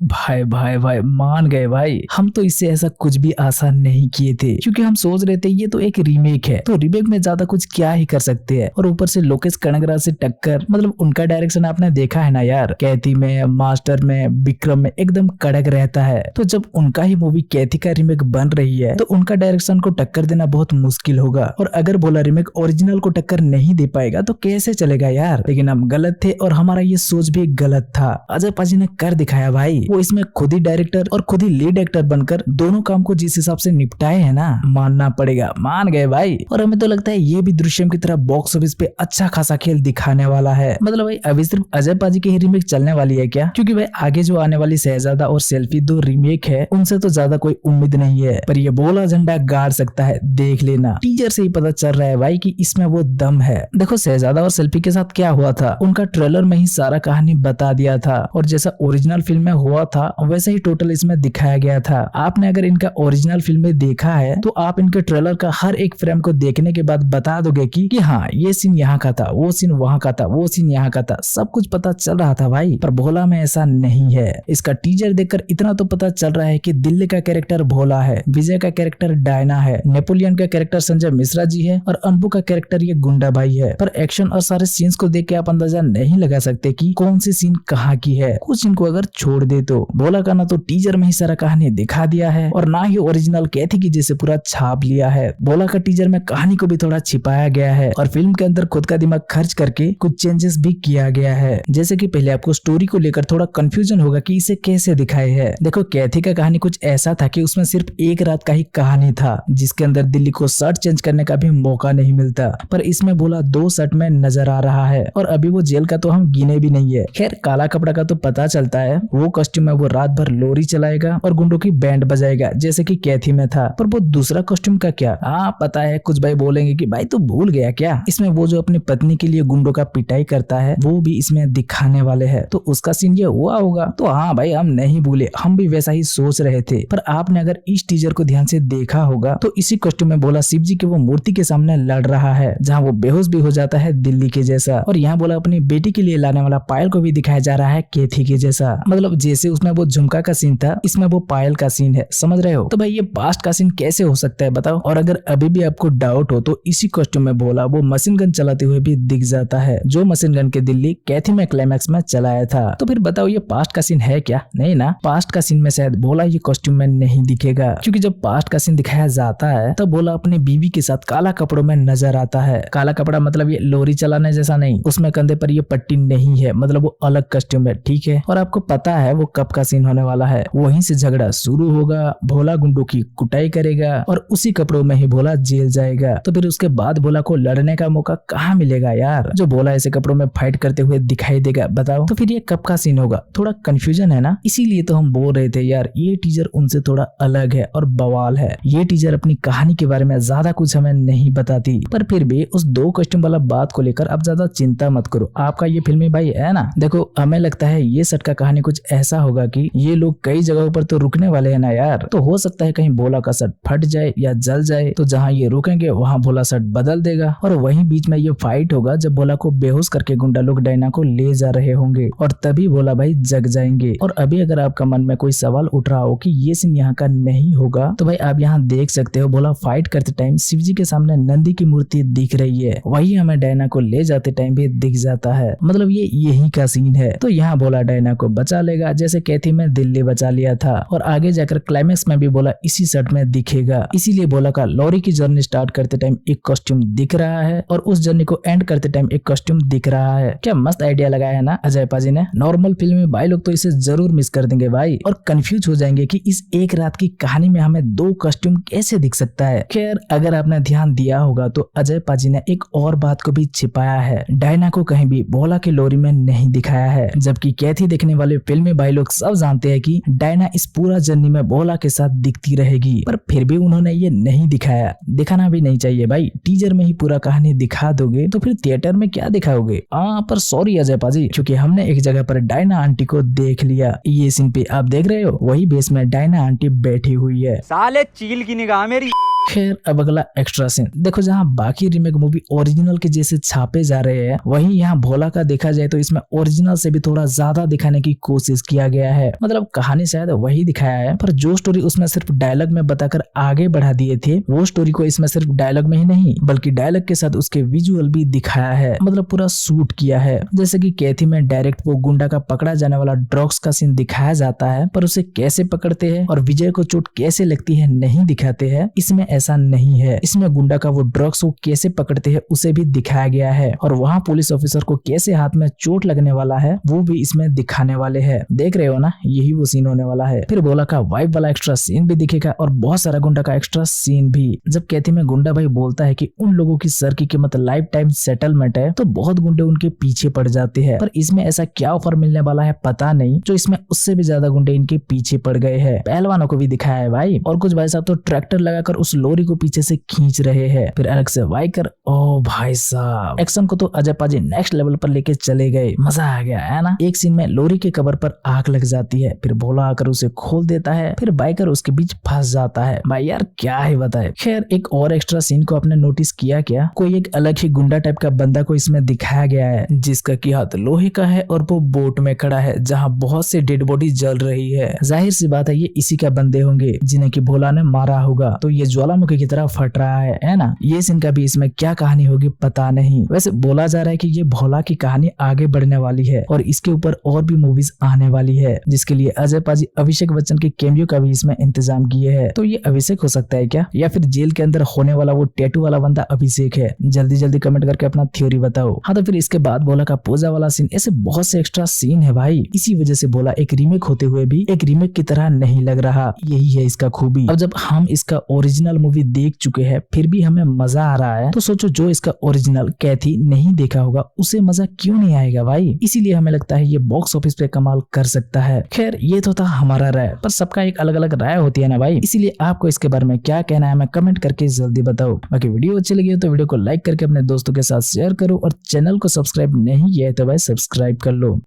भाई भाई भाई मान गए भाई। हम तो इससे ऐसा कुछ भी आशा नहीं किए थे, क्योंकि हम सोच रहे थे ये तो एक रीमेक है, तो रीमेक में ज्यादा कुछ क्या ही कर सकते हैं। और ऊपर से लोकेश कनगरा से टक्कर, मतलब उनका डायरेक्शन आपने देखा है ना यार, कैथी में, मास्टर में, विक्रम में एकदम कड़क रहता है। तो जब उनका ही मूवी कैथी का रीमेक बन रही है तो उनका डायरेक्शन को टक्कर देना बहुत मुश्किल होगा। और अगर बोला रीमेक ओरिजिनल को टक्कर नहीं दे पाएगा तो कैसे चलेगा यार। लेकिन हम गलत थे और हमारा ये सोच भी गलत था। अजय पाजी ने कर दिखाया भाई। वो इसमें खुद ही डायरेक्टर और खुद ही लीड एक्टर बनकर दोनों काम को जिस हिसाब से निपटाए है ना, मानना पड़ेगा, मान गए भाई। और हमें तो लगता है ये भी दृश्यम की तरह बॉक्स ऑफिस पे अच्छा खासा खेल दिखाने वाला है। मतलब भाई अभी सिर्फ अजय पाजी की ही रीमेक चलने वाली है क्या? क्योंकि भाई आगे जो आने वाली शहजादा और सेल्फी 2 रीमेक है, उनसे तो ज्यादा कोई उम्मीद नहीं है। पर ये बोला झंडा गाड़ सकता है, देख लेना। टीजर से ही पता चल रहा है भाई कि इसमें वो दम है। देखो शहजादा और सेल्फी के साथ क्या हुआ था, उनका ट्रेलर में ही सारा कहानी बता दिया था। और जैसा ओरिजिनल फिल्म में हुआ था वैसे ही टोटल इसमें दिखाया गया था। आपने अगर इनका ओरिजिनल फिल्म में देखा है तो आप इनके ट्रेलर का हर एक फ्रेम को देखने के बाद बता दोगे कि हाँ ये सीन यहाँ का था, वो सीन वहाँ का था, वो सीन यहाँ का था, सब कुछ पता चल रहा था भाई। पर भोला में ऐसा नहीं है। इसका टीजर देखकर इतना तो पता चल रहा है कि दिल्ली का कैरेक्टर भोला है, विजय का कैरेक्टर डायना है, नेपोलियन का कैरेक्टर संजय मिश्रा जी है और अनबू का कैरेक्टर ये गुंडा भाई है। पर एक्शन और सारे सीन्स को देख के आप अंदाजा नहीं लगा सकते कि कौन सी सीन कहाँ की है। कुछ इनको अगर छोड़ दे तो भोला का ना तो टीजर में ही सारा कहानी दिखा दिया है और ना ही ओरिजिनल कैथी की जैसे पूरा छाप लिया है। भोला का टीजर में कहानी को भी थोड़ा छिपाया गया है और फिल्म के अंदर खुद का दिमाग खर्च करके कुछ चेंजेस भी किया गया है। जैसे कि पहले आपको स्टोरी को लेकर थोड़ा कंफ्यूजन होगा कि इसे कैसे दिखाए है। देखो कैथी का कहानी कुछ ऐसा था कि उसमें सिर्फ एक रात का ही कहानी था, जिसके अंदर दिल्ली को शर्ट चेंज करने का भी मौका नहीं मिलता। पर इसमें भोला 2 शर्ट में नजर आ रहा है और अभी वो जेल का तो हम गिने भी नहीं है। खैर काला कपड़ा का तो पता चलता है, वो कॉस्ट्यूम में वो रात भर लोरी चलाएगा और गुंडों की बैंड बजाएगा जैसे कि कैथी में था। पर वो दूसरा कॉस्ट्यूम का क्या? हाँ पता है, कुछ भाई बोलेंगे कि भाई तू भूल गया क्या, इसमें वो जो अपनी पत्नी के लिए गुंडों का पिटाई करता है वो भी इसमें दिखाने वाले है, तो उसका सीन ये हुआ होगा। तो हाँ भाई हम नहीं भूले, हम भी वैसा ही सोच रहे थे। पर आपने अगर इस टीजर को ध्यान से देखा होगा तो इसी कॉस्ट्यूम में भोला शिव जी की वो मूर्ति के सामने लड़ रहा है, जहाँ वो बेहोश भी हो जाता है दिल्ली के जैसा। और यहाँ बोला अपनी बेटी के लिए लाने वाला पायल को भी दिखाया जा रहा है कैथी के जैसा। मतलब जैसे उसमें वो झुमका का सीन था, इसमें वो पायल का सीन है, समझ रहे हो? तो भाई ये पास्ट का सीन कैसे हो सकता है बताओ? और अगर अभी भी आपको डाउट हो तो इसी कॉस्ट्यूम में भोला वो मशीन गन चलाते हुए भी दिख जाता है, जो मशीन गन के दिल्ली कैथी में क्लाइमैक्स में चलाया था। तो फिर बताओ ये पास्ट का सीन है क्या? नहीं ना, पास्ट का सीन में शायद भोला ये कॉस्ट्यूम में नहीं दिखेगा, क्योंकि जब पास्ट का सीन दिखाया जाता है तब भोला अपनी बीवी के साथ काला कपड़ों में नजर आता है। काला कपड़ा मतलब ये लोरी चलाने जैसा नहीं, उसमें कंधे पर ये पट्टी नहीं है, मतलब वो अलग कॉस्ट्यूम है, ठीक है। और आपको पता है वो कब का सीन होने वाला है, वहीं से झगड़ा शुरू होगा, भोला गुंडों की कुटाई करेगा और उसी कपड़ों में ही भोला जेल जाएगा। तो फिर उसके बाद भोला को लड़ने का मौका कहाँ मिलेगा यार, जो भोला ऐसे कपड़ों में फाइट करते हुए दिखाई देगा बताओ? तो फिर ये कब का सीन होगा? थोड़ा कंफ्यूजन है ना, इसीलिए तो हम बोल रहे थे यार ये टीजर उनसे थोड़ा अलग है और बवाल है। ये टीजर अपनी कहानी के बारे में ज्यादा कुछ हमें नहीं बताती, पर फिर भी उस 2 कॉस्ट्यूम वाला बात को लेकर आप ज्यादा चिंता मत करो। आपका ये फिल्मी भाई है ना, देखो हमें लगता है ये सेट का कहानी कुछ ऐसा होगा कि ये लोग कई जगहों पर तो रुकने वाले हैं ना यार, तो हो सकता है कहीं भोला का सेट फट जाए या जल जाए, तो जहाँ ये रुकेंगे वहाँ भोला सेट बदल देगा और वहीं बीच में ये फाइट होगा जब भोला को बेहोश करके गुंडा लोग डायना को ले जा रहे होंगे और तभी भोला भाई जग जाएंगे। और अभी अगर आपका मन में कोई सवाल उठ रहा हो कि ये सीन यहाँ का नहीं होगा, तो भाई आप यहाँ देख सकते हो भोला फाइट करते टाइम शिव जी के सामने नंदी की मूर्ति दिख रही है, वही हमें डायना को ले जाते टाइम भी दिख जाता है। मतलब ये यही का सीन है। तो यहाँ भोला डायना को बचा लेगा जैसे कैथी में दिल्ली बचा लिया था, और आगे जाकर क्लाइमैक्स में भी भोला इसी सेट में दिखेगा। इसीलिए भोला का लॉरी की जर्नी स्टार्ट करते टाइम एक कॉस्ट्यूम दिख रहा है और उस जर्नी को एंड करते टाइम एक कॉस्ट्यूम दिख रहा है। क्या मस्त आइडिया लगाया है ना अजय पाजी ने। नॉर्मल फिल्म में भाई लोग तो इसे जरूर मिस कर देंगे भाई, और कंफ्यूज हो जाएंगे कि इस एक रात की कहानी में हमें 2 कॉस्ट्यूम कैसे दिख सकता है। खैर अगर आपने ध्यान दिया होगा तो अजय पाजी ने एक और बात को भी छिपाया है, डायना को कहीं भी भोला के लोरी में नहीं दिखाया है, जबकि कैथी देखने वाले फिल्मी भाई लोग सब जानते हैं कि डायना इस पूरा जर्नी में भोला के साथ दिखती रहेगी, पर फिर भी उन्होंने ये नहीं दिखाया। दिखाना भी नहीं चाहिए भाई, टीजर में ही पूरा कहानी दिखा दोगे तो फिर थिएटर में क्या दिखाओगे? पर सॉरी अजय पाजी, क्योंकि हमने एक जगह पर डायना आंटी को देख लिया। ये सीन पे आप देख रहे हो, वही बेस में डायना आंटी बैठी हुई है। साले चील की निगाह मेरी खैर अब अगला एक्स्ट्रा सीन देखो, जहाँ बाकी रीमेक मूवी ओरिजिनल के जैसे छापे जा रहे हैं, वहीं यहाँ भोला का देखा जाए तो इसमें ओरिजिनल से भी थोड़ा ज्यादा दिखाने की कोशिश किया गया है। मतलब कहानी शायद वही दिखाया है, पर जो स्टोरी उसमें सिर्फ डायलॉग में बताकर आगे बढ़ा दिए थे, वो स्टोरी को इसमें सिर्फ डायलॉग में ही नहीं बल्कि डायलॉग के साथ उसके विजुअल भी दिखाया है, मतलब पूरा शूट किया है। जैसे कि कैथी में डायरेक्ट वो गुंडा का पकड़ा जाने वाला ड्रग्स का सीन दिखाया जाता है, पर उसे कैसे पकड़ते हैं और विजय को चोट कैसे लगती है नहीं दिखाते हैं। इसमें ऐसा नहीं है, इसमें गुंडा का वो ड्रग्स को कैसे पकड़ते हैं उसे भी दिखाया गया है, और वहाँ पुलिस ऑफिसर को कैसे हाथ में चोट लगने वाला है वो भी इसमें दिखाने वाले हैं। देख रहे हो ना, यही वो सीन होने वाला है। फिर भोला का वाइफ वाला एक्स्ट्रा सीन भी दिखेगा और बहुत सारा गुंडा का एक्स्ट्रा सीन भी। जब कैथी में गुंडा भाई बोलता है कि उन लोगों की सर की कीमत लाइफ टाइम सेटलमेंट है, तो बहुत गुंडे उनके पीछे पड़ जाते हैं, पर इसमें ऐसा क्या ऑफर मिलने वाला है पता नहीं, जो इसमें उससे भी ज्यादा गुंडे इनके पीछे पड़ गए हैं। पहलवानों को भी दिखाया है भाई, और कुछ भाई साहब तो ट्रैक्टर लगाकर उस लोरी को पीछे से खींच रहे हैं। फिर अलग से वाइकर, ओ भाई साहब एक्शन को तो अजय पाजी नेक्स्ट लेवल पर लेके चले गए, मजा आ गया है ना। एक सीन में लोरी के कवर पर आग लग जाती है, फिर भोला आकर उसे खोल देता है, फिर बाइकर उसके बीच फंस जाता है। भाई यार क्या ही बताए। खैर एक और एक्स्ट्रा सीन को आपने नोटिस किया क्या? कोई एक अलग ही गुंडा टाइप का बंदा को इसमें दिखाया गया है, जिसका की हाथ लोहे का है और वो बोट में खड़ा है जहाँ बहुत से डेड बॉडी जल रही है। जाहिर सी बात है ये इसी का बंदे होंगे जिन्हें की भोला ने मारा होगा, तो ये ज्वालामुखी की तरह फट रहा है ना। ये सीन का भी इसमें क्या कहानी होगी पता नहीं। वैसे बोला जा रहा है कि ये भोला की कहानी आगे बढ़ने वाली है और इसके ऊपर और भी मूवीज आने वाली है, जिसके लिए अजय पाजी अभिषेक बच्चन के कैमियो का भी इसमें इंतजाम किए हैं। तो ये अभिषेक हो सकता है क्या, या फिर जेल के अंदर होने वाला वो टैटू वाला बंदा अभिषेक है? जल्दी जल्दी कमेंट करके अपना थ्योरी बताओ। हाँ तो फिर इसके बाद भोला का पूजा वाला सीन, ऐसे बहुत से एक्स्ट्रा सीन है भाई। इसी वजह से भोला एक रीमेक होते हुए भी एक रीमेक की तरह नहीं लग रहा, यही है इसका खूबी। अब जब हम इसका ओरिजिनल मूवी देख चुके हैं फिर भी हमें मजा आ रहा है, तो सोचो जो इसका ओरिजिनल कैथी नहीं देखा होगा उसे मजा क्यों नहीं आएगा भाई। इसीलिए हमें लगता है ये बॉक्स ऑफिस पे कमाल कर सकता है। खैर ये तो था हमारा राय, पर सबका एक अलग अलग राय होती है ना भाई, इसीलिए आपको इसके बारे में क्या कहना है हमें कमेंट करके जल्दी बताओ। बाकी वीडियो अच्छी लगी हो तो वीडियो को लाइक करके अपने दोस्तों के साथ शेयर करो, और चैनल को सब्सक्राइब नहीं किया है तो भाई सब्सक्राइब कर लो।